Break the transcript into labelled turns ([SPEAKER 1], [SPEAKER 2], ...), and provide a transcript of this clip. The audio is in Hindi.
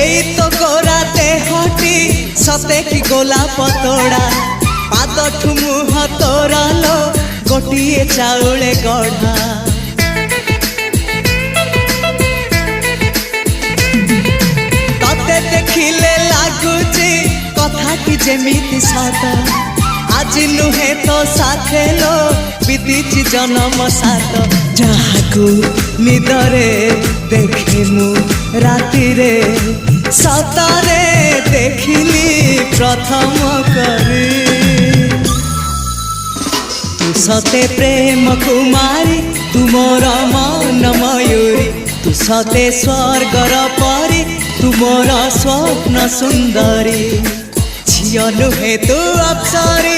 [SPEAKER 1] एई तो गोरा देहटी सते कि गोलाप तोड़ा पाद मुह तोरा लो गोटिए चाउले गढ़ा तते देखिले लागुची कथाटी जेमिति सत आज नुहे तो साथे लो बीतीची जन्म सात जहाकू निदरे देखी मु राति रे सतरे देखिली प्रथम करी तू सते प्रेम कुमारी तू मोर मन मयूरी तू सते स्वर्गर परी तू मोर स्वप्न सुंदरी झियो नुहे तू अप्सरी।